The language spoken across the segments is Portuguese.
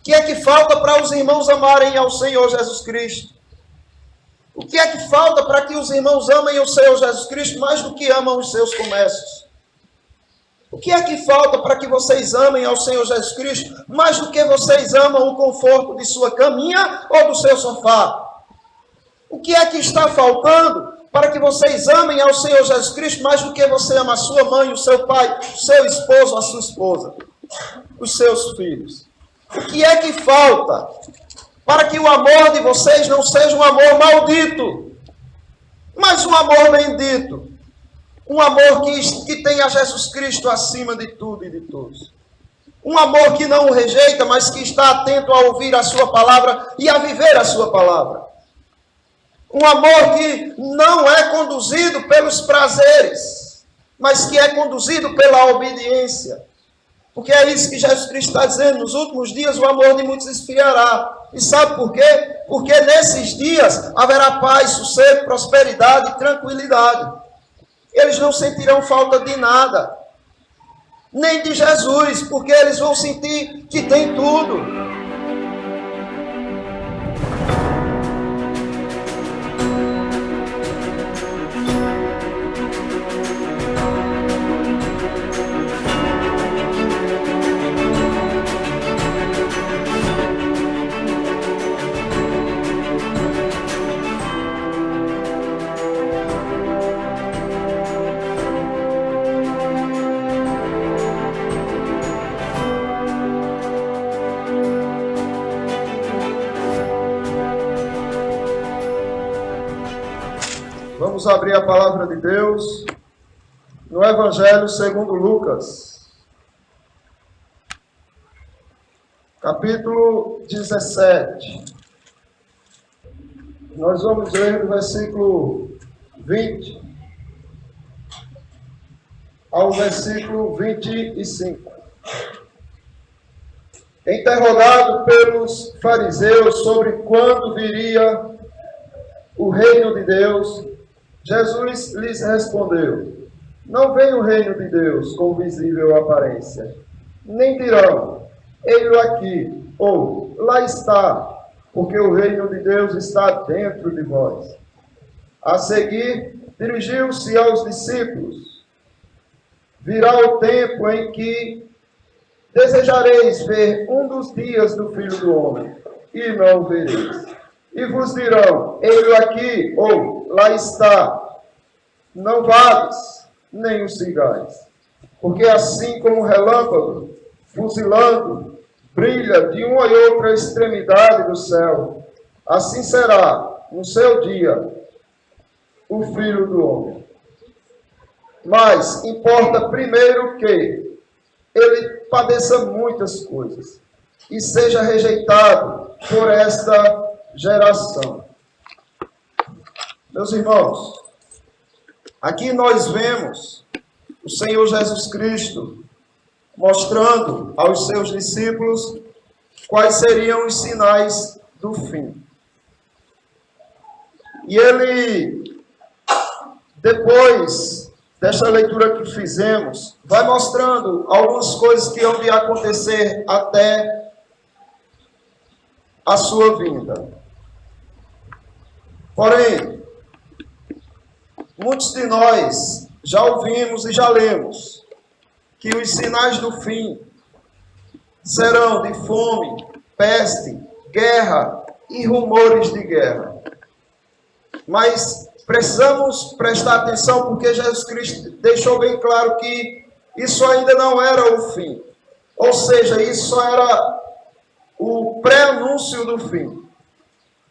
que é que falta para os irmãos amarem ao Senhor Jesus Cristo? O que é que falta para que os irmãos amem o Senhor Jesus Cristo mais do que amam os seus comércios? O que é que falta para que vocês amem ao Senhor Jesus Cristo mais do que vocês amam o conforto de sua caminha ou do seu sofá? O que é que está faltando para que vocês amem ao Senhor Jesus Cristo mais do que você ama a sua mãe, o seu pai, o seu esposo, a sua esposa, os seus filhos? O que é que falta para que o amor de vocês não seja um amor maldito, mas um amor bendito? Um amor que tenha Jesus Cristo acima de tudo e de todos. Um amor que não o rejeita, mas que está atento a ouvir a sua palavra e a viver a sua palavra. Um amor que não é conduzido pelos prazeres, mas que é conduzido pela obediência. Porque é isso que Jesus Cristo está dizendo. Nos últimos dias o amor de muitos esfriará. E sabe por quê? Porque nesses dias haverá paz, sossego, prosperidade e tranquilidade. Eles não sentirão falta de nada, nem de Jesus, porque eles vão sentir que tem tudo. Vamos abrir a palavra de Deus no Evangelho segundo Lucas, capítulo 17. Nós vamos ler do versículo 20 ao versículo 25. Interrogado pelos fariseus sobre quando viria o reino de Deus, Jesus lhes respondeu: não vem o reino de Deus com visível aparência, nem dirão, ei-lo aqui, ou lá está, porque o reino de Deus está dentro de vós. A seguir, dirigiu-se aos discípulos: virá o tempo em que desejareis ver um dos dias do Filho do Homem, e não o vereis. E vos dirão, ei-lo aqui, ou lá está. Não vades, nem o sigais. Porque assim como o relâmpago, fuzilando, brilha de uma e outra extremidade do céu, assim será, no seu dia, o Filho do Homem. Mas importa primeiro que ele padeça muitas coisas e seja rejeitado por esta geração. Meus irmãos, aqui nós vemos o Senhor Jesus Cristo mostrando aos seus discípulos quais seriam os sinais do fim. E ele, depois desta leitura que fizemos, vai mostrando algumas coisas que hão de acontecer até a sua vinda. Porém, muitos de nós já ouvimos e já lemos que os sinais do fim serão de fome, peste, guerra e rumores de guerra. Mas precisamos prestar atenção porque Jesus Cristo deixou bem claro que isso ainda não era o fim. Ou seja, isso só era o pré-anúncio do fim.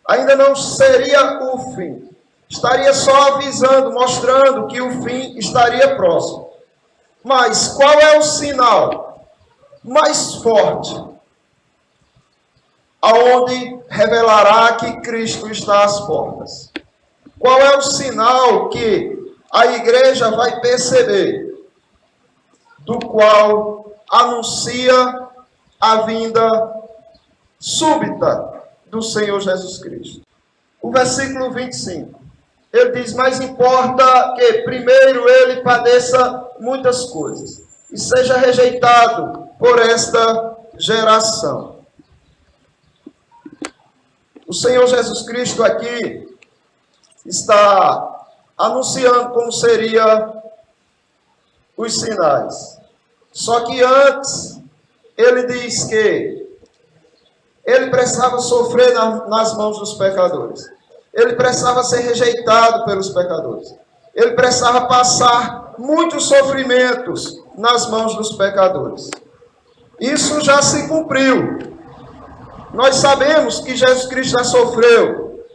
Ainda não seria o fim. Estaria só avisando, mostrando que o fim estaria próximo. Mas qual é o sinal mais forte aonde revelará que Cristo está às portas? Qual é o sinal que a igreja vai perceber, do qual anuncia a vinda súbita do Senhor Jesus Cristo? O versículo 25, ele diz, mas importa que primeiro ele padeça muitas coisas e seja rejeitado por esta geração. O Senhor Jesus Cristo aqui está anunciando como seria os sinais. Só que antes, ele diz que ele precisava sofrer nas mãos dos pecadores. Ele precisava ser rejeitado pelos pecadores. Ele precisava passar muitos sofrimentos nas mãos dos pecadores. Isso já se cumpriu. Nós sabemos que Jesus Cristo já sofreu,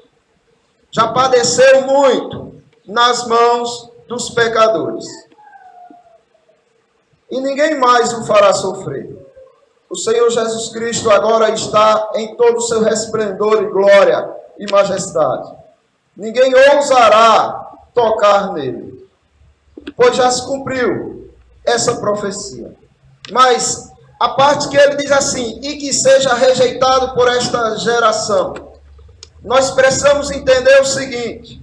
já padeceu muito nas mãos dos pecadores. E ninguém mais o fará sofrer. O Senhor Jesus Cristo agora está em todo o seu resplendor e glória e majestade. Ninguém ousará tocar nele, pois já se cumpriu essa profecia. Mas a parte que ele diz assim, e que seja rejeitado por esta geração, nós precisamos entender o seguinte,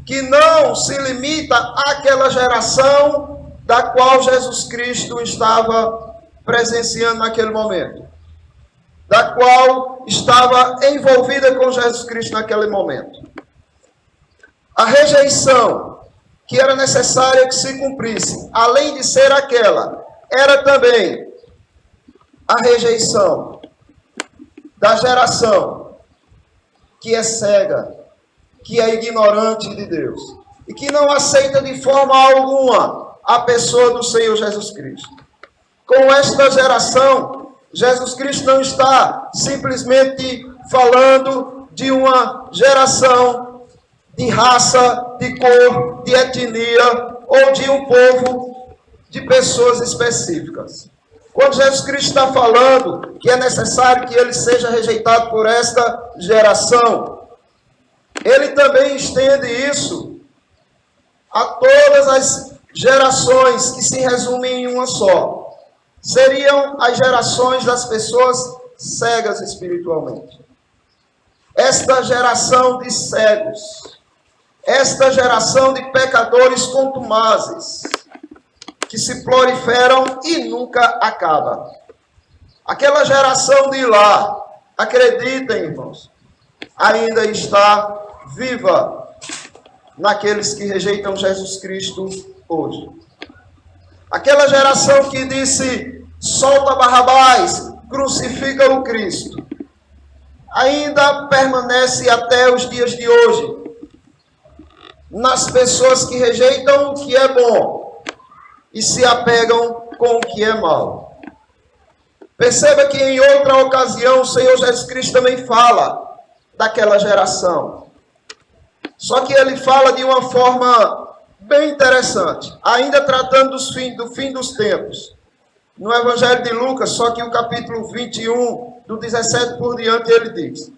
que não se limita àquela geração da qual Jesus Cristo estava presenciando naquele momento, da qual estava envolvida com Jesus Cristo naquele momento. A rejeição que era necessária que se cumprisse, além de ser aquela, era também a rejeição da geração que é cega, que é ignorante de Deus e que não aceita de forma alguma a pessoa do Senhor Jesus Cristo. Com esta geração, Jesus Cristo não está simplesmente falando de uma geração de raça, de cor, de etnia ou de um povo de pessoas específicas. Quando Jesus Cristo está falando que é necessário que ele seja rejeitado por esta geração, ele também estende isso a todas as gerações que se resumem em uma só. Seriam as gerações das pessoas cegas espiritualmente. Esta geração de cegos, esta geração de pecadores contumazes, que se proliferam e nunca acaba. Aquela geração de lá, acreditem, irmãos, ainda está viva naqueles que rejeitam Jesus Cristo hoje. Aquela geração que disse, solta Barrabás, crucifica o Cristo, ainda permanece até os dias de hoje nas pessoas que rejeitam o que é bom e se apegam com o que é mal. Perceba que em outra ocasião o Senhor Jesus Cristo também fala daquela geração. Só que ele fala de uma forma bem interessante, ainda tratando do fim dos tempos. No Evangelho de Lucas, só que o capítulo 21, do 17 por diante, ele diz: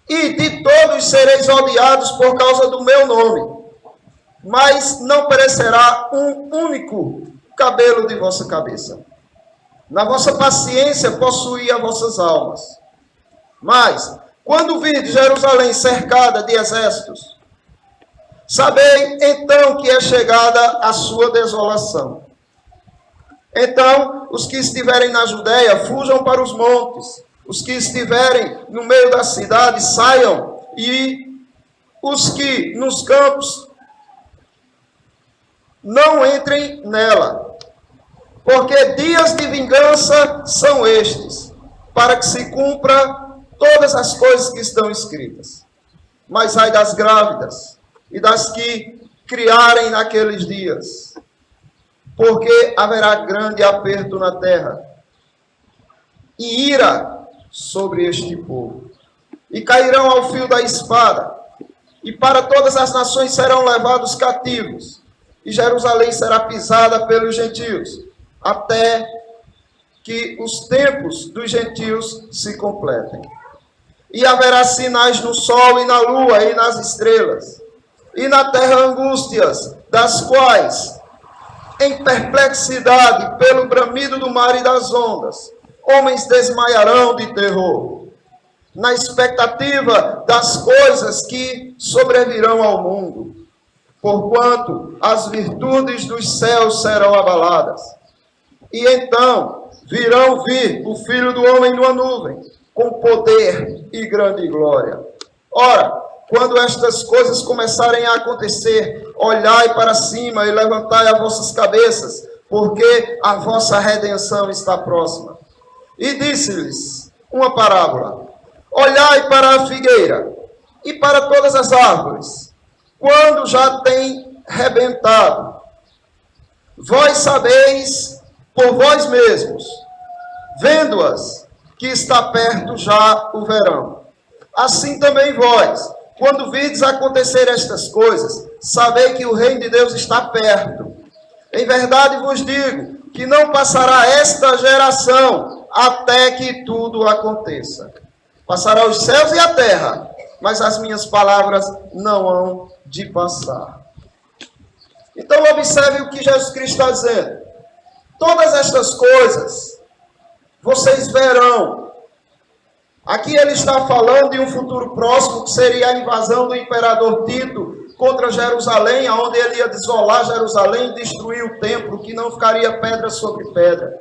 e de todos sereis odiados por causa do meu nome, mas não perecerá um único cabelo de vossa cabeça. Na vossa paciência possuí as vossas almas. Mas, quando virdes Jerusalém cercada de exércitos, sabei então que é chegada a sua desolação. Então, os que estiverem na Judéia, fujam para os montes. Os que estiverem no meio da cidade, saiam. E os que nos campos, não entrem nela. Porque dias de vingança são estes, para que se cumpra todas as coisas que estão escritas. Mas ai das grávidas e das que criarem naqueles dias, porque haverá grande aperto na terra e ira sobre este povo, e cairão ao fio da espada, e para todas as nações serão levados cativos, e Jerusalém será pisada pelos gentios, até que os tempos dos gentios se completem. E haverá sinais no sol e na lua e nas estrelas, e na terra angústias, das quais, em perplexidade pelo bramido do mar e das ondas, homens desmaiarão de terror, na expectativa das coisas que sobrevirão ao mundo, porquanto as virtudes dos céus serão abaladas. E então virão vir o Filho do Homem numa nuvem, com poder e grande glória. Ora, quando estas coisas começarem a acontecer, olhai para cima e levantai as vossas cabeças, porque a vossa redenção está próxima. E disse-lhes uma parábola: olhai para a figueira e para todas as árvores, quando já tem rebentado. Vós sabeis por vós mesmos, vendo-as, que está perto já o verão. Assim também vós, quando virdes acontecer estas coisas, sabei que o reino de Deus está perto. Em verdade vos digo que não passará esta geração até que tudo aconteça. Passará os céus e a terra, mas as minhas palavras não hão de passar. Então observe o que Jesus Cristo está dizendo. Todas estas coisas vocês verão. Aqui ele está falando de um futuro próximo, que seria a invasão do imperador Tito contra Jerusalém, onde ele ia desolar Jerusalém e destruir o templo, que não ficaria pedra sobre pedra.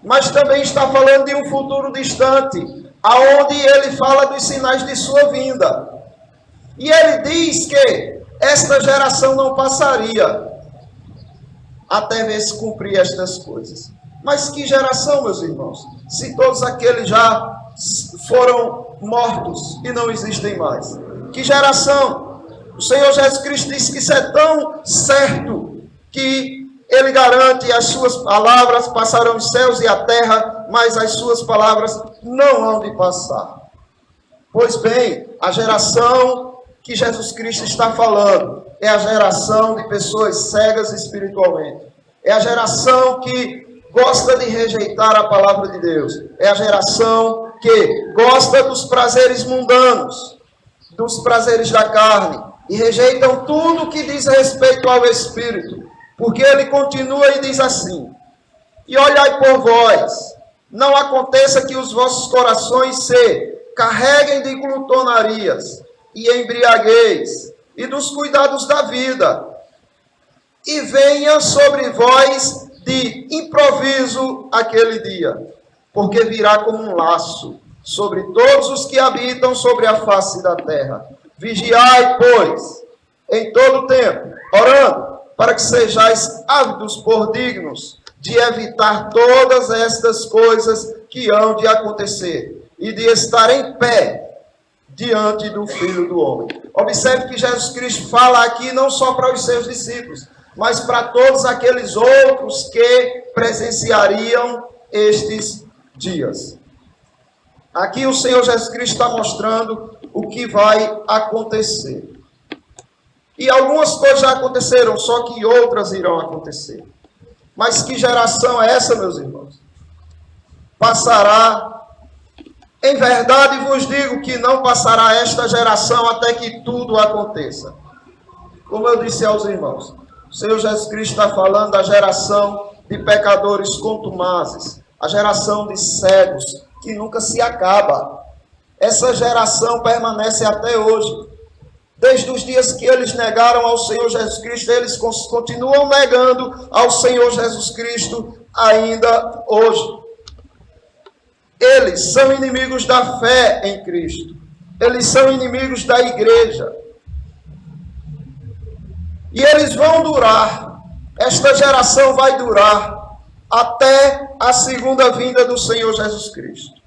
Mas também está falando de um futuro distante, aonde ele fala dos sinais de sua vinda. E ele diz que esta geração não passaria até ver se cumprir estas coisas. Mas que geração, meus irmãos? Se todos aqueles já foram mortos e não existem mais. Que geração? O Senhor Jesus Cristo disse que isso é tão certo que ele garante: as suas palavras passarão os céus e a terra, mas as suas palavras não hão de passar. Pois bem, a geração que Jesus Cristo está falando é a geração de pessoas cegas espiritualmente. É a geração que gosta de rejeitar a palavra de Deus. É a geração que gosta dos prazeres mundanos, dos prazeres da carne, e rejeitam tudo que diz respeito ao Espírito. Porque ele continua e diz assim: e olhai por vós, não aconteça que os vossos corações se carreguem de glutonarias e embriagueis, e dos cuidados da vida, e venha sobre vós de improviso aquele dia, porque virá como um laço sobre todos os que habitam sobre a face da terra. Vigiai, pois, em todo tempo, orando, para que sejais ávidos por dignos de evitar todas estas coisas que hão de acontecer, e de estar em pé diante do Filho do Homem. Observe que Jesus Cristo fala aqui não só para os seus discípulos, mas para todos aqueles outros que presenciariam estes dias. Aqui o Senhor Jesus Cristo está mostrando o que vai acontecer. E algumas coisas já aconteceram, só que outras irão acontecer. Mas que geração é essa, meus irmãos? Passará. Em verdade vos digo que não passará esta geração até que tudo aconteça. Como eu disse aos irmãos, o Senhor Jesus Cristo está falando da geração de pecadores contumazes, a geração de cegos, que nunca se acaba. Essa geração permanece até hoje. Desde os dias que eles negaram ao Senhor Jesus Cristo, eles continuam negando ao Senhor Jesus Cristo ainda hoje. Eles são inimigos da fé em Cristo. Eles são inimigos da igreja. E eles vão durar, esta geração vai durar até a segunda vinda do Senhor Jesus Cristo.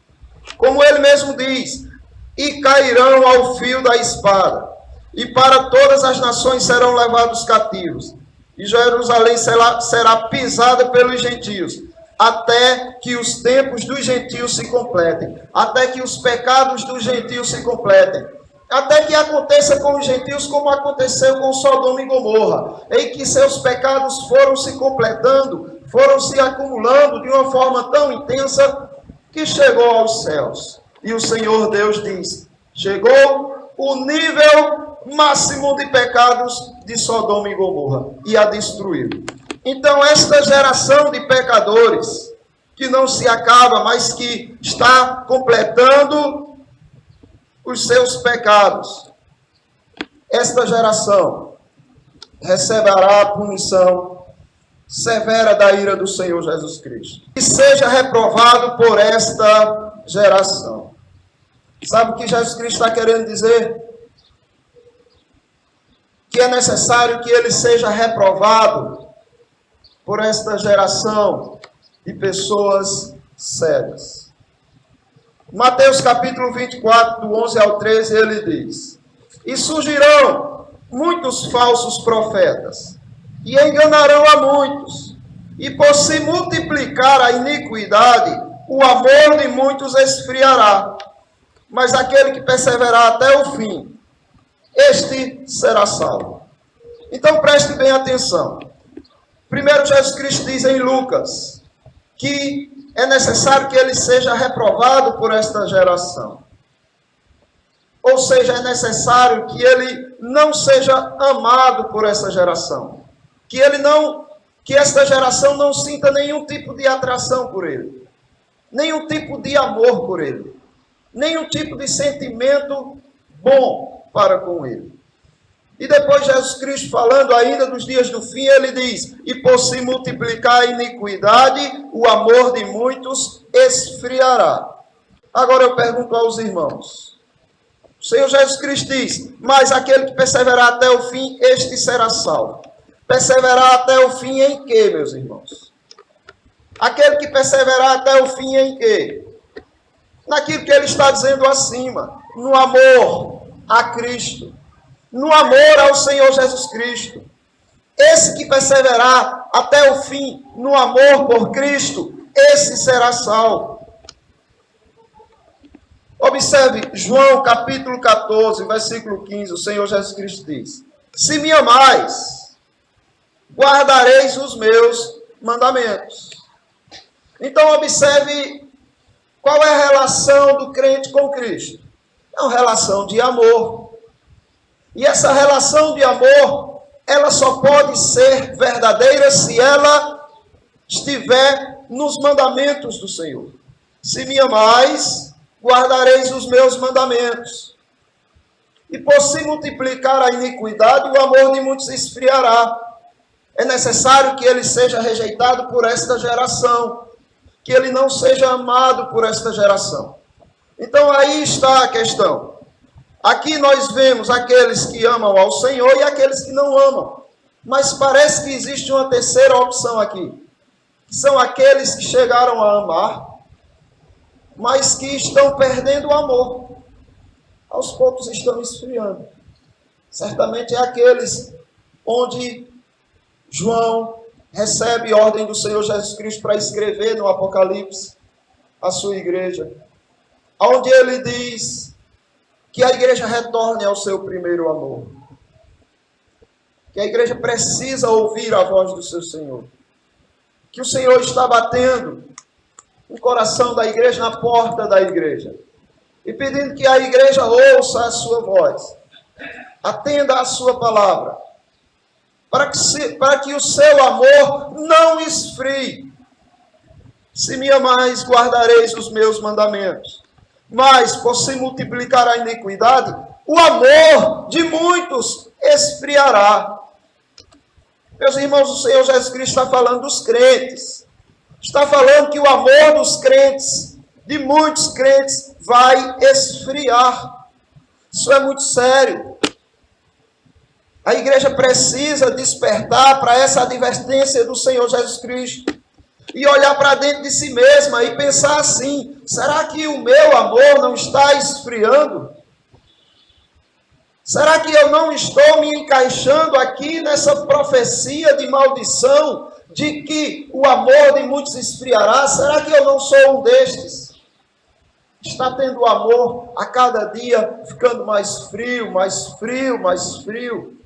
Como ele mesmo diz: e cairão ao fio da espada, e para todas as nações serão levados cativos, e Jerusalém será pisada pelos gentios, até que os tempos dos gentios se completem, até que os pecados dos gentios se completem, até que aconteça com os gentios como aconteceu com Sodoma e Gomorra, em que seus pecados foram se completando, foram se acumulando de uma forma tão intensa que chegou aos céus. E o Senhor Deus diz: chegou o nível máximo de pecados de Sodoma e Gomorra, e a destruiu. Então esta geração de pecadores, que não se acaba, mas que está completando os seus pecados, esta geração receberá a punição severa da ira do Senhor Jesus Cristo. E seja reprovado por esta geração. Sabe o que Jesus Cristo está querendo dizer? Que é necessário que ele seja reprovado por esta geração de pessoas cegas. Mateus capítulo 24, do 11 ao 13, ele diz: E surgirão muitos falsos profetas, e enganarão a muitos, e por se multiplicar a iniquidade, o amor de muitos esfriará. Mas aquele que perseverar até o fim, este será salvo. Então preste bem atenção. Primeiro, Jesus Cristo diz em Lucas que é necessário que ele seja reprovado por esta geração. Ou seja, é necessário que ele não seja amado por essa geração. Que esta geração não sinta nenhum tipo de atração por ele. Nenhum tipo de amor por ele. Nenhum tipo de sentimento bom para com ele. E depois Jesus Cristo, falando ainda dos dias do fim, ele diz: E por se multiplicar a iniquidade, o amor de muitos esfriará. Agora eu pergunto aos irmãos. O Senhor Jesus Cristo diz: Mas aquele que perseverar até o fim, este será salvo. Perseverar até o fim em quê, meus irmãos? Aquele que perseverar até o fim em quê? Naquilo que ele está dizendo acima, no amor a Cristo, no amor ao Senhor Jesus Cristo. Esse que perseverar até o fim no amor por Cristo, esse será salvo. Observe João capítulo 14, versículo 15, o Senhor Jesus Cristo diz: Se me amais, guardareis os meus mandamentos. Então observe qual é a relação do crente com Cristo. É uma relação de amor. E essa relação de amor, ela só pode ser verdadeira se ela estiver nos mandamentos do Senhor. Se me amais, guardareis os meus mandamentos. E por se multiplicar a iniquidade, o amor de muitos esfriará. É necessário que ele seja rejeitado por esta geração, que ele não seja amado por esta geração. Então aí está a questão. Aqui nós vemos aqueles que amam ao Senhor e aqueles que não amam. Mas parece que existe uma terceira opção aqui, que são aqueles que chegaram a amar, mas que estão perdendo o amor. Aos poucos estão esfriando. Certamente é aqueles onde João recebe ordem do Senhor Jesus Cristo para escrever no Apocalipse a sua igreja, onde ele diz que a igreja retorne ao seu primeiro amor, que a igreja precisa ouvir a voz do seu Senhor, que o Senhor está batendo no coração da igreja, na porta da igreja, e pedindo que a igreja ouça a sua voz, atenda a sua palavra, para que o seu amor não esfrie. Se me amais, guardareis os meus mandamentos. Mas, por se multiplicar a iniquidade, o amor de muitos esfriará. Meus irmãos, o Senhor Jesus Cristo está falando dos crentes. Está falando que o amor dos crentes, de muitos crentes, vai esfriar. Isso é muito sério. A igreja precisa despertar para essa advertência do Senhor Jesus Cristo e olhar para dentro de si mesma e pensar assim: será que o meu amor não está esfriando? Será que eu não estou me encaixando aqui nessa profecia de maldição de que o amor de muitos esfriará? Será que eu não sou um destes? Está tendo amor a cada dia ficando mais frio, mais frio, mais frio.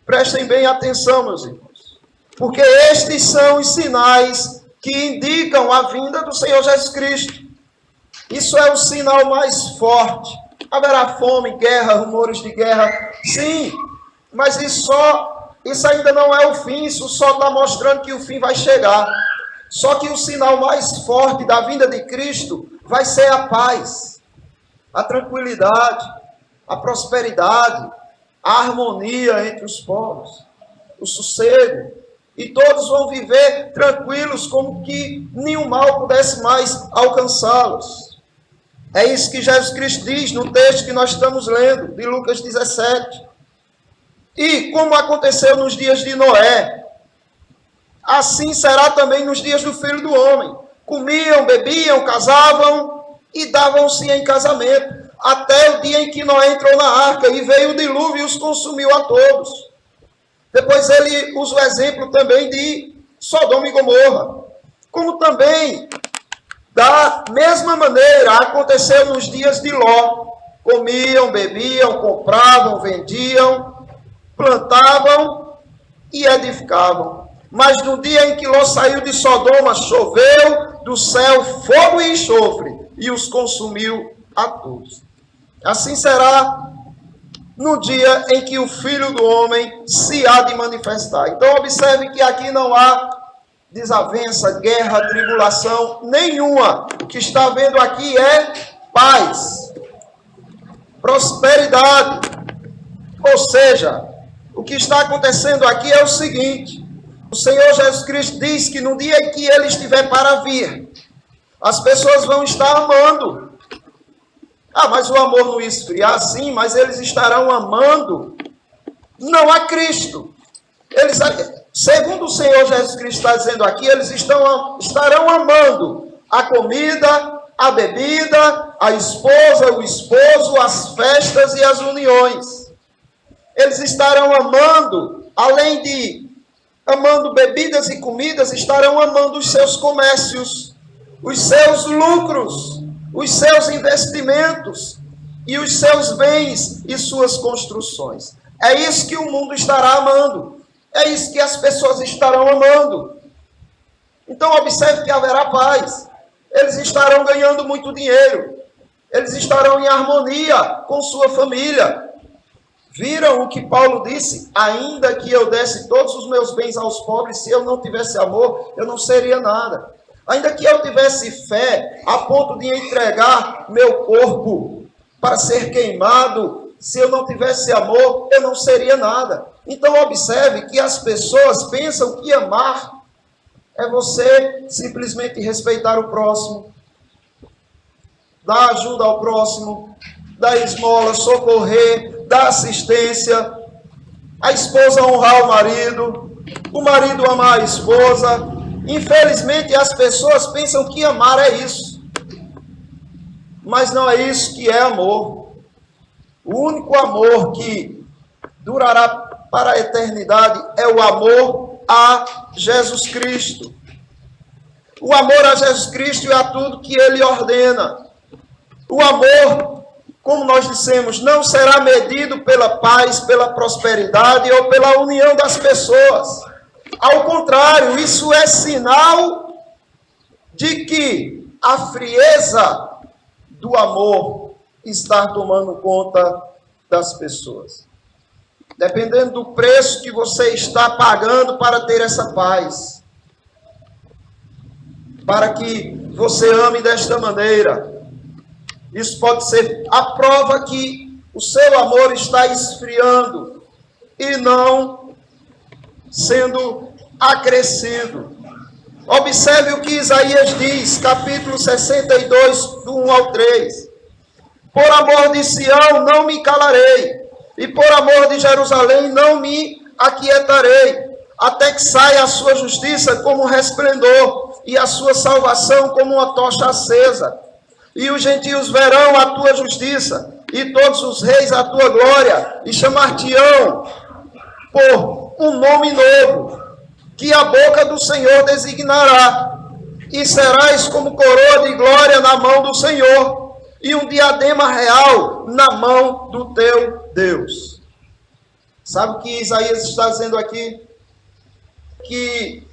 Prestem bem atenção, meus irmãos, porque estes são os sinais que indicam a vinda do Senhor Jesus Cristo. Isso é o sinal mais forte. Haverá fome, guerra, rumores de guerra, sim, mas isso ainda não é o fim, isso só está mostrando que o fim vai chegar. Só que o sinal mais forte da vinda de Cristo vai ser a paz, a tranquilidade, a prosperidade, a harmonia entre os povos, o sossego, e todos vão viver tranquilos como que nenhum mal pudesse mais alcançá-los. É isso que Jesus Cristo diz no texto que nós estamos lendo, de Lucas 17. E como aconteceu nos dias de Noé, assim será também nos dias do Filho do Homem. Comiam, bebiam, casavam e davam-se em casamento, até o dia em que Noé entrou na arca e veio o dilúvio e os consumiu a todos. Depois ele usa o exemplo também de Sodoma e Gomorra. Como também, da mesma maneira, aconteceu nos dias de Ló. Comiam, bebiam, compravam, vendiam, plantavam e edificavam. Mas no dia em que Ló saiu de Sodoma, choveu do céu fogo e enxofre, e os consumiu a todos. Assim será no dia em que o Filho do Homem se há de manifestar. Então observe que aqui não há desavença, guerra, tribulação nenhuma. O que está havendo aqui é paz, prosperidade. Ou seja, o que está acontecendo aqui é o seguinte: o Senhor Jesus Cristo diz que no dia em que Ele estiver para vir, as pessoas vão estar amando. Mas o amor não esfriar, sim, mas eles estarão amando não a Cristo. Eles, segundo o Senhor Jesus Cristo está dizendo aqui, eles estarão amando a comida, a bebida, a esposa, o esposo, as festas e as uniões. Eles estarão amando, além de amando bebidas e comidas, estarão amando os seus comércios, os seus lucros, os seus investimentos e os seus bens e suas construções. É isso que o mundo estará amando. É isso que as pessoas estarão amando. Então observe que haverá paz. Eles estarão ganhando muito dinheiro. Eles estarão em harmonia com sua família. Viram o que Paulo disse? Ainda que eu desse todos os meus bens aos pobres, se eu não tivesse amor, eu não seria nada. Ainda que eu tivesse fé a ponto de entregar meu corpo para ser queimado, se eu não tivesse amor, eu não seria nada. Então observe que as pessoas pensam que amar é você simplesmente respeitar o próximo, dar ajuda ao próximo, dar esmola, socorrer, dar assistência, a esposa honrar o marido amar a esposa. Infelizmente as pessoas pensam que amar é isso, mas não é isso que é amor. O único amor que durará para a eternidade é o amor a Jesus Cristo. O amor a Jesus Cristo e a tudo que Ele ordena. O amor, como nós dissemos, não será medido pela paz, pela prosperidade ou pela união das pessoas. Ao contrário, isso é sinal de que a frieza do amor está tomando conta das pessoas. Dependendo do preço que você está pagando para ter essa paz, para que você ame desta maneira, isso pode ser a prova que o seu amor está esfriando e não sendo acrescido. Observe o que Isaías diz, capítulo 62, do 1 ao 3. Por amor de Sião não me calarei, e por amor de Jerusalém não me aquietarei, até que saia a sua justiça como um resplendor, e a sua salvação como uma tocha acesa. E os gentios verão a tua justiça, e todos os reis a tua glória, e chamar-te-ão por um nome novo, que a boca do Senhor designará, e serás como coroa de glória na mão do Senhor, e um diadema real na mão do teu Deus. Sabe o que Isaías está dizendo aqui? Que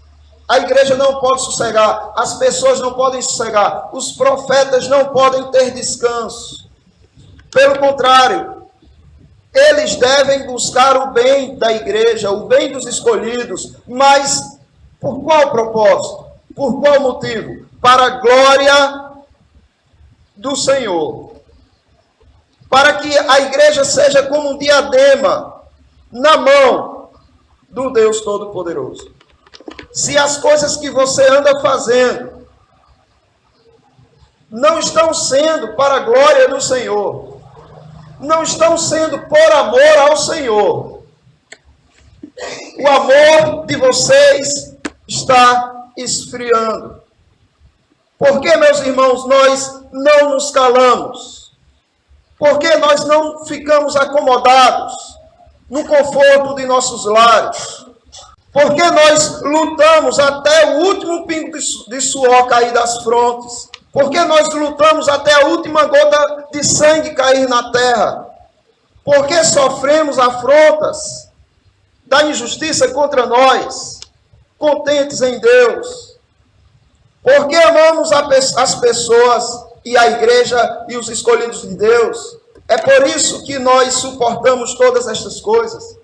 a igreja não pode sossegar, as pessoas não podem sossegar, os profetas não podem ter descanso. Pelo contrário, eles devem buscar o bem da igreja, o bem dos escolhidos, mas por qual propósito? Por qual motivo? Para a glória do Senhor. Para que a igreja seja como um diadema na mão do Deus Todo-Poderoso. Se as coisas que você anda fazendo não estão sendo para a glória do Senhor. Não estão sendo por amor ao Senhor. O amor de vocês está esfriando. Porque, meus irmãos, nós não nos calamos? Porque nós não ficamos acomodados no conforto de nossos lares? Porque nós lutamos até o último pingo de suor cair das frontes? Porque nós lutamos até a última gota de sangue cair na terra? Porque sofremos afrontas da injustiça contra nós, contentes em Deus? Porque amamos as pessoas e a igreja e os escolhidos de Deus? É por isso que nós suportamos todas estas coisas.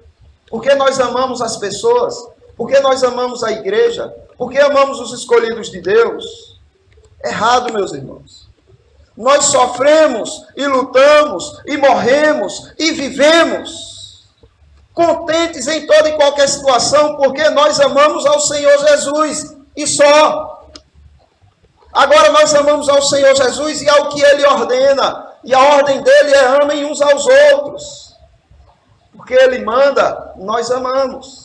Porque nós amamos as pessoas, porque nós amamos a igreja, porque amamos os escolhidos de Deus. Errado, meus irmãos. Nós sofremos e lutamos e morremos e vivemos contentes em toda e qualquer situação, porque nós amamos ao Senhor Jesus e só. Agora nós amamos ao Senhor Jesus e ao que Ele ordena, e a ordem dele é: amem uns aos outros, porque Ele manda, nós amamos.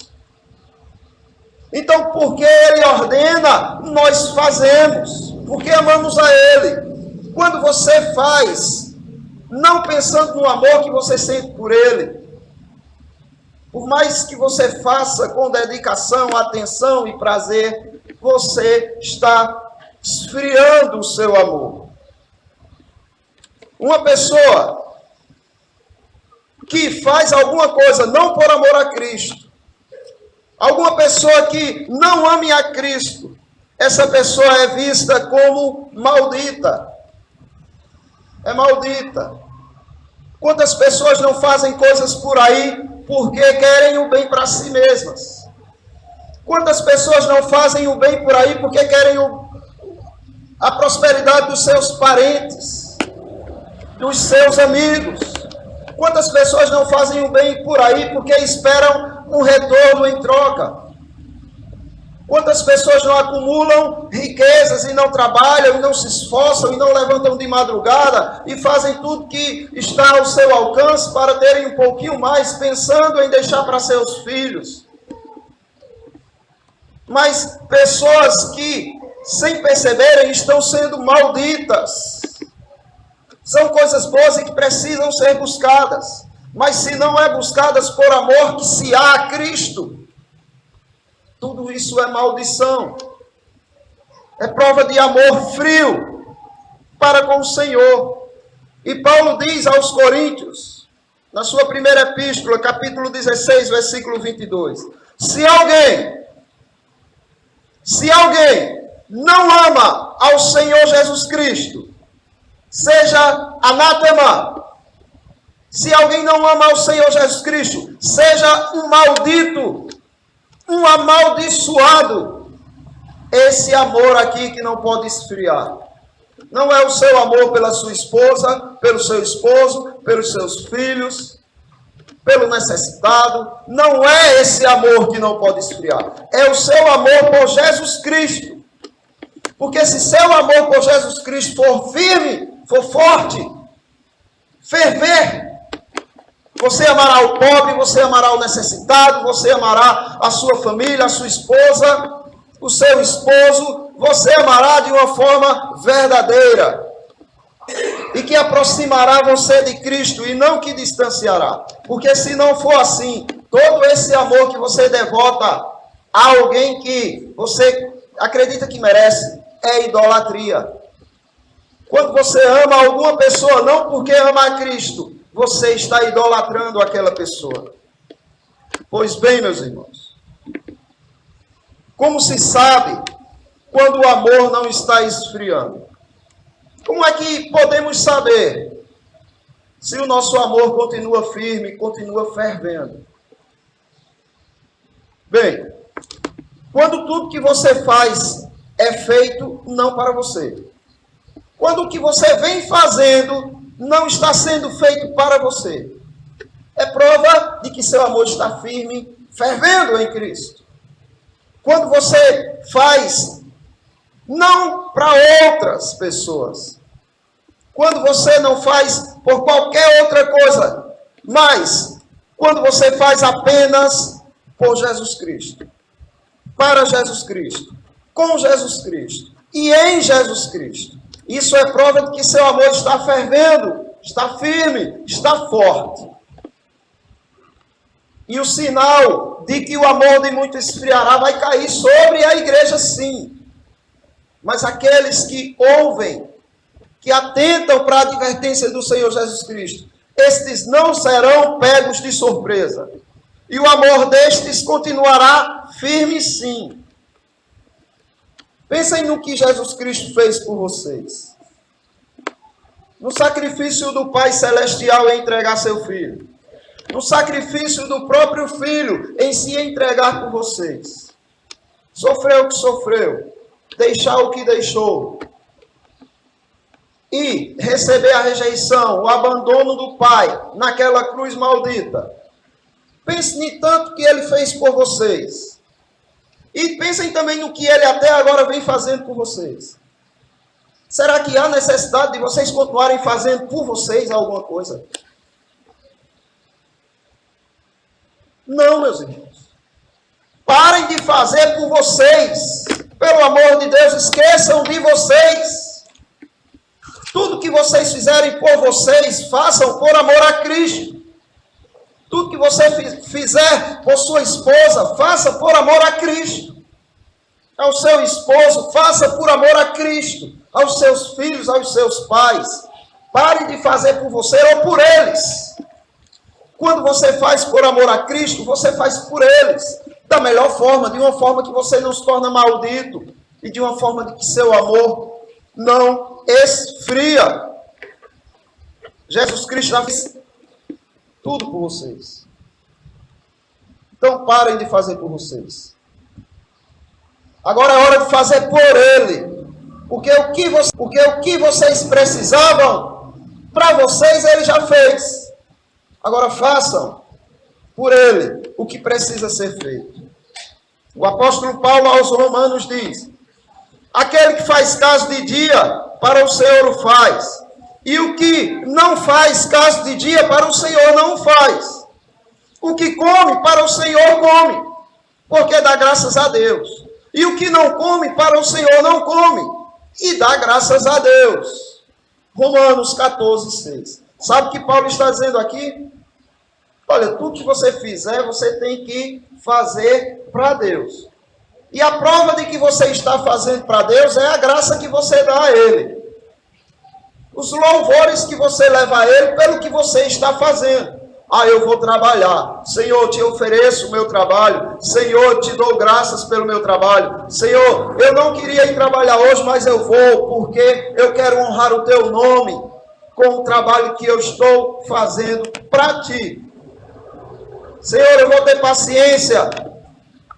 Então, porque Ele ordena, nós fazemos, porque amamos a Ele. Quando você faz, não pensando no amor que você sente por Ele, por mais que você faça com dedicação, atenção e prazer, você está esfriando o seu amor. Uma pessoa que faz alguma coisa não por amor a Cristo, alguma pessoa que não ame a Cristo, essa pessoa é vista como maldita. É maldita. Quantas pessoas não fazem coisas por aí porque querem o bem para si mesmas? Quantas pessoas não fazem o bem por aí porque querem a prosperidade dos seus parentes, dos seus amigos? Quantas pessoas não fazem o bem por aí porque esperam um retorno em troca? Quantas pessoas não acumulam riquezas e não trabalham, e não se esforçam, e não levantam de madrugada, e fazem tudo que está ao seu alcance para terem um pouquinho mais, pensando em deixar para seus filhos? Mas pessoas que, sem perceberem, estão sendo malditas. São coisas boas e que precisam ser buscadas. Mas se não é buscadas por amor que se há a Cristo, tudo isso é maldição. É prova de amor frio para com o Senhor. E Paulo diz aos Coríntios, na sua primeira epístola, capítulo 16, versículo 22, se alguém não ama ao Senhor Jesus Cristo, seja anátema. Se alguém não ama ao Senhor Jesus Cristo, seja um maldito, um amaldiçoado. Esse amor aqui que não pode esfriar. Não é o seu amor pela sua esposa, pelo seu esposo, pelos seus filhos, pelo necessitado. Não é esse amor que não pode esfriar. É o seu amor por Jesus Cristo. Porque se seu amor por Jesus Cristo for firme, for forte, ferver, você amará o pobre, você amará o necessitado, você amará a sua família, a sua esposa, o seu esposo, você amará de uma forma verdadeira e que aproximará você de Cristo e não que distanciará. Porque se não for assim, todo esse amor que você devota a alguém que você acredita que merece é idolatria. Quando você ama alguma pessoa não porque ama a Cristo, você está idolatrando aquela pessoa. Pois bem, meus irmãos, como se sabe quando o amor não está esfriando? Como é que podemos saber se o nosso amor continua firme, continua fervendo? Bem, quando tudo que você faz é feito não para você. Quando o que você vem fazendo não está sendo feito para você, é prova de que seu amor está firme, fervendo em Cristo. Quando você faz não para outras pessoas, quando você não faz por qualquer outra coisa, mas quando você faz apenas por Jesus Cristo, para Jesus Cristo, com Jesus Cristo e em Jesus Cristo. Isso é prova de que seu amor está fervendo, está firme, está forte. E o sinal de que o amor de muito esfriará vai cair sobre a igreja, sim. Mas aqueles que ouvem, que atentam para a advertência do Senhor Jesus Cristo, estes não serão pegos de surpresa. E o amor destes continuará firme, sim. Pensem no que Jesus Cristo fez por vocês. No sacrifício do Pai Celestial em entregar seu Filho. No sacrifício do próprio Filho em se entregar por vocês. Sofreu o que sofreu. Deixar o que deixou. E receber a rejeição, o abandono do Pai naquela cruz maldita. Pense em tanto que Ele fez por vocês. E pensem também no que Ele até agora vem fazendo por vocês. Será que há necessidade de vocês continuarem fazendo por vocês alguma coisa? Não, meus irmãos. Parem de fazer por vocês. Pelo amor de Deus, esqueçam de vocês. Tudo que vocês fizerem por vocês, façam por amor a Cristo. Tudo que você fizer por sua esposa, faça por amor a Cristo. Ao seu esposo, faça por amor a Cristo. Aos seus filhos, aos seus pais. Pare de fazer por você ou por eles. Quando você faz por amor a Cristo, você faz por eles. Da melhor forma, de uma forma que você não se torna maldito. E de uma forma de que seu amor não esfria. Jesus Cristo já fez tudo por vocês. Então parem de fazer por vocês. Agora é hora de fazer por Ele. Porque o que vocês precisavam, para vocês Ele já fez. Agora façam por Ele o que precisa ser feito. O apóstolo Paulo aos Romanos diz: aquele que faz caso de dia, para o Senhor o faz. E o que não faz caso de dia, para o Senhor não o faz. O que come, para o Senhor come, porque dá graças a Deus. E o que não come, para o Senhor não come, e dá graças a Deus. Romanos 14, 6. Sabe o que Paulo está dizendo aqui? Olha, tudo que você fizer, você tem que fazer para Deus. E a prova de que você está fazendo para Deus é a graça que você dá a Ele. Os louvores que você leva a Ele pelo que você está fazendo. Ah, eu vou trabalhar. Senhor, te ofereço o meu trabalho. Senhor, te dou graças pelo meu trabalho. Senhor, eu não queria ir trabalhar hoje, mas eu vou, porque eu quero honrar o teu nome com o trabalho que eu estou fazendo para ti. Senhor, eu vou ter paciência,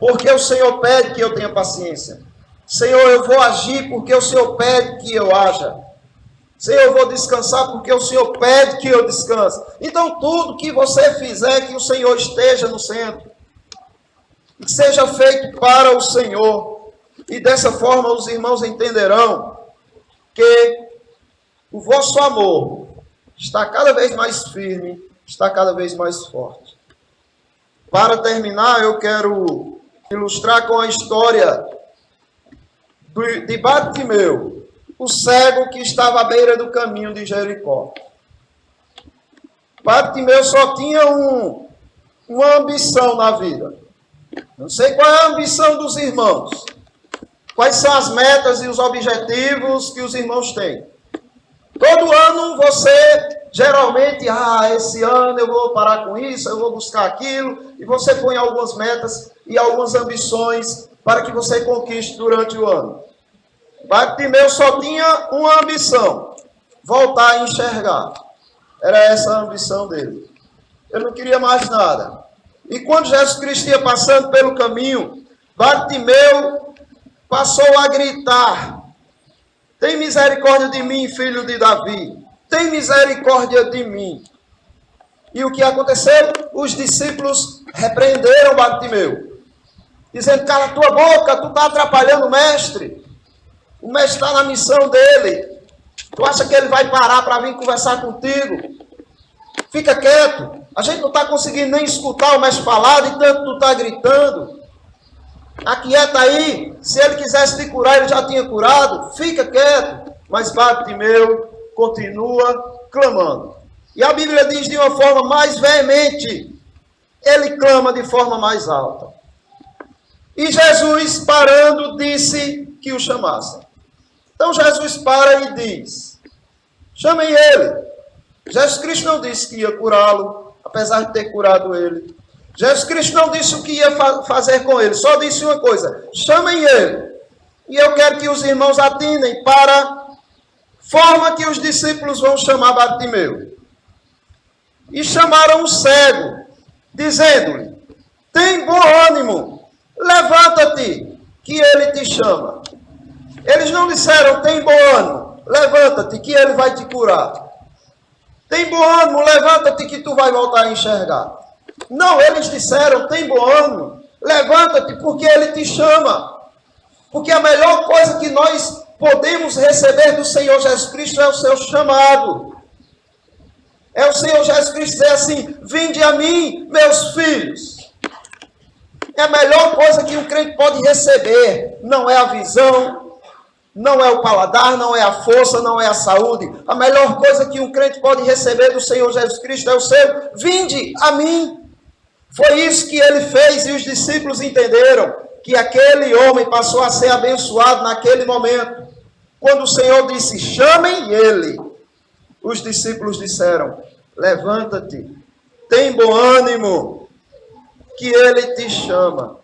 porque o Senhor pede que eu tenha paciência. Senhor, eu vou agir porque o Senhor pede que eu haja. Senhor, eu vou descansar porque o Senhor pede que eu descanse. Então, tudo que você fizer, que o Senhor esteja no centro. Que seja feito para o Senhor. E dessa forma os irmãos entenderão que o vosso amor está cada vez mais firme, está cada vez mais forte. Para terminar, eu quero ilustrar com a história de Bartimeu, o cego que estava à beira do caminho de Jericó. Bartimeu só tinha uma ambição na vida. Não sei qual é a ambição dos irmãos. Quais são as metas e os objetivos que os irmãos têm. Todo ano você, geralmente, esse ano eu vou parar com isso, eu vou buscar aquilo, e você põe algumas metas e algumas ambições para que você conquiste durante o ano. Bartimeu só tinha uma ambição: voltar a enxergar. Era essa a ambição dele. Ele não queria mais nada. E quando Jesus Cristo ia passando pelo caminho, Bartimeu passou a gritar: tem misericórdia de mim, filho de Davi. Tem misericórdia de mim. E o que aconteceu? Os discípulos repreenderam Bartimeu, dizendo: cala a tua boca, tu está atrapalhando o mestre. O mestre está na missão dele. Tu acha que ele vai parar para vir conversar contigo? Fica quieto. A gente não está conseguindo nem escutar o mestre falar, de tanto tu está gritando. Aquieta aí. Se ele quisesse te curar, ele já tinha curado. Fica quieto. Mas Bartimeu continua clamando. E a Bíblia diz de uma forma mais veemente. Ele clama de forma mais alta. E Jesus, parando, disse que o chamassem. Então Jesus para e diz: chamem ele. Jesus Cristo não disse que ia curá-lo, apesar de ter curado ele. Jesus Cristo não disse o que ia fazer com ele, só disse uma coisa: chamem ele. E eu quero que os irmãos atinem para a forma que os discípulos vão chamar Bartimeu. E chamaram o cego, dizendo-lhe: tem bom ânimo, levanta-te, que ele te chama. Eles não disseram: tem bom ânimo, levanta-te, que ele vai te curar. Tem bom ânimo, levanta-te, que tu vai voltar a enxergar. Não, eles disseram: tem bom ânimo, levanta-te, porque ele te chama. Porque a melhor coisa que nós podemos receber do Senhor Jesus Cristo é o seu chamado. É o Senhor Jesus Cristo dizer assim: vinde a mim, meus filhos. É a melhor coisa que um crente pode receber. Não é a visão, não é o paladar, não é a força, não é a saúde. A melhor coisa que um crente pode receber do Senhor Jesus Cristo é o seu: vinde a mim. Foi isso que ele fez e os discípulos entenderam que aquele homem passou a ser abençoado naquele momento. Quando o Senhor disse: chamem ele, os discípulos disseram: levanta-te, tem bom ânimo, que ele te chama.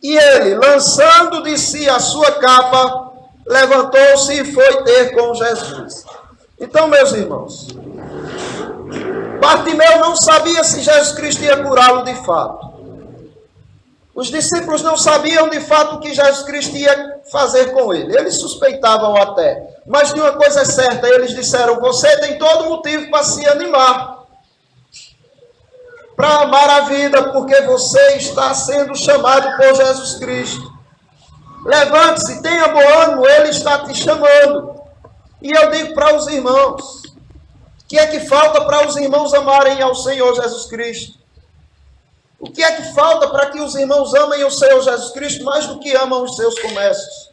E ele, lançando de si a sua capa, levantou-se e foi ter com Jesus. Então, meus irmãos, Bartimeu não sabia se Jesus Cristo ia curá-lo de fato. Os discípulos não sabiam de fato o que Jesus Cristo ia fazer com ele. Eles suspeitavam até. Mas de uma coisa é certa, eles disseram: você tem todo motivo para se animar, para amar a vida, porque você está sendo chamado por Jesus Cristo. Levante-se, tenha bom ânimo, ele está te chamando. E eu digo para os irmãos: o que é que falta para os irmãos amarem ao Senhor Jesus Cristo? O que é que falta para que os irmãos amem o Senhor Jesus Cristo mais do que amam os seus comércios?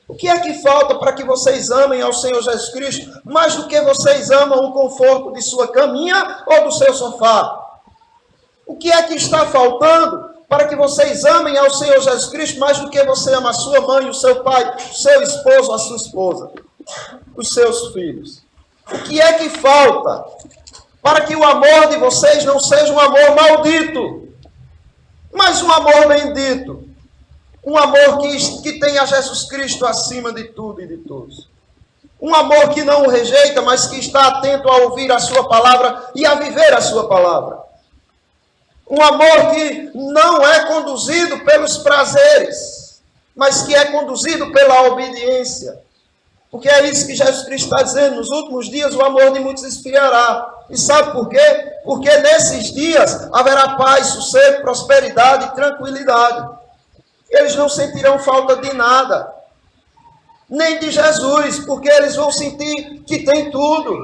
O que é que falta para que vocês amem ao Senhor Jesus Cristo mais do que vocês amam o conforto de sua caminha ou do seu sofá? O que é que está faltando para que vocês amem ao Senhor Jesus Cristo mais do que você ama a sua mãe, o seu pai, o seu esposo, a sua esposa, os seus filhos? O que é que falta para que o amor de vocês não seja um amor maldito, mas um amor bendito? Um amor que tenha Jesus Cristo acima de tudo e de todos. Um amor que não o rejeita, mas que está atento a ouvir a sua palavra e a viver a sua palavra. Um amor que não é conduzido pelos prazeres, mas que é conduzido pela obediência. Porque é isso que Jesus Cristo está dizendo: nos últimos dias o amor de muitos esfriará. E sabe por quê? Porque nesses dias haverá paz, sossego, prosperidade e tranquilidade. Eles não sentirão falta de nada, nem de Jesus, porque eles vão sentir que tem tudo.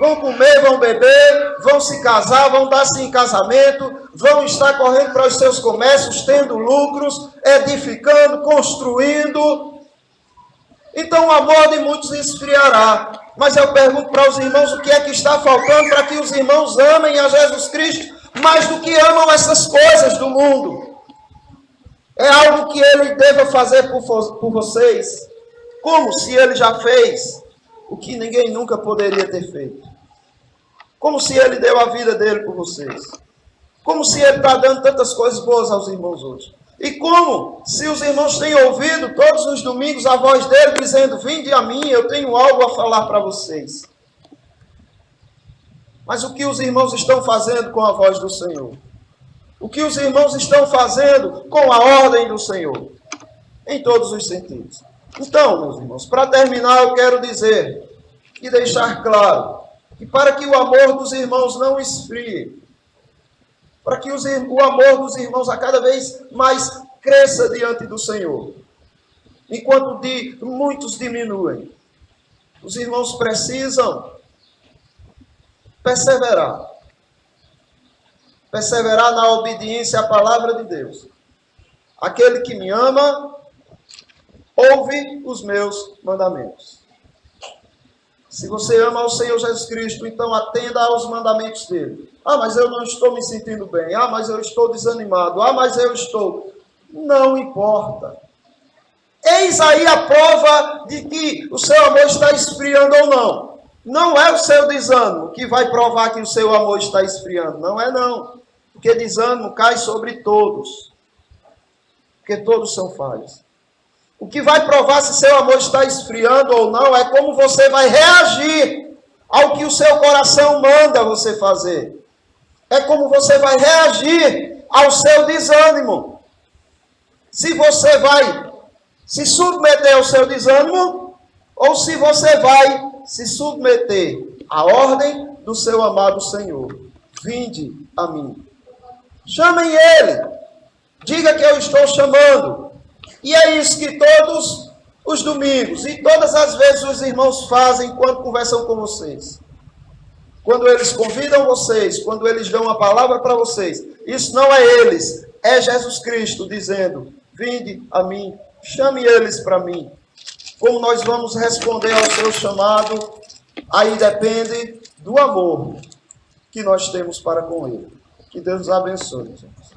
Vão comer, vão beber, vão se casar, vão dar-se em casamento, vão estar correndo para os seus comércios, tendo lucros, edificando, construindo. Então o amor de muitos esfriará. Mas eu pergunto para os irmãos: o que é que está faltando para que os irmãos amem a Jesus Cristo mais do que amam essas coisas do mundo? É algo que ele deva fazer por vocês, como se ele já fez o que ninguém nunca poderia ter feito. Como se ele deu a vida dele por vocês. Como se ele está dando tantas coisas boas aos irmãos hoje. E como se os irmãos têm ouvido todos os domingos a voz dele dizendo: vinde a mim, eu tenho algo a falar para vocês. Mas o que os irmãos estão fazendo com a voz do Senhor? O que os irmãos estão fazendo com a ordem do Senhor? Em todos os sentidos. Então, meus irmãos, para terminar, eu quero dizer e deixar claro que para que o amor dos irmãos não esfrie, para que o amor dos irmãos a cada vez mais cresça diante do Senhor, enquanto muitos diminuem, Os irmãos precisam perseverar. Perseverar na obediência à palavra de Deus. Aquele que me ama, ouve os meus mandamentos. Se você ama ao Senhor Jesus Cristo, então atenda aos mandamentos dele. Ah, mas eu não estou me sentindo bem. Ah, mas eu estou desanimado. Ah, mas eu estou... Não importa. Eis aí a prova de que o seu amor está esfriando ou não. Não é o seu desânimo que vai provar que o seu amor está esfriando. Não é não. Porque desânimo cai sobre todos. Porque todos são falhos. O que vai provar se seu amor está esfriando ou não é como você vai reagir ao que o seu coração manda você fazer. É como você vai reagir ao seu desânimo. Se você vai se submeter ao seu desânimo ou se você vai se submeter à ordem do seu amado Senhor. Vinde a mim. Chamem ele. Diga que eu estou chamando. E é isso que todos os domingos e todas as vezes os irmãos fazem quando conversam com vocês. Quando eles convidam vocês, quando eles dão uma palavra para vocês. Isso não é eles, é Jesus Cristo dizendo, vinde a mim, chame eles para mim. Como nós vamos responder ao seu chamado, aí depende do amor que nós temos para com ele. Que Deus nos abençoe, gente.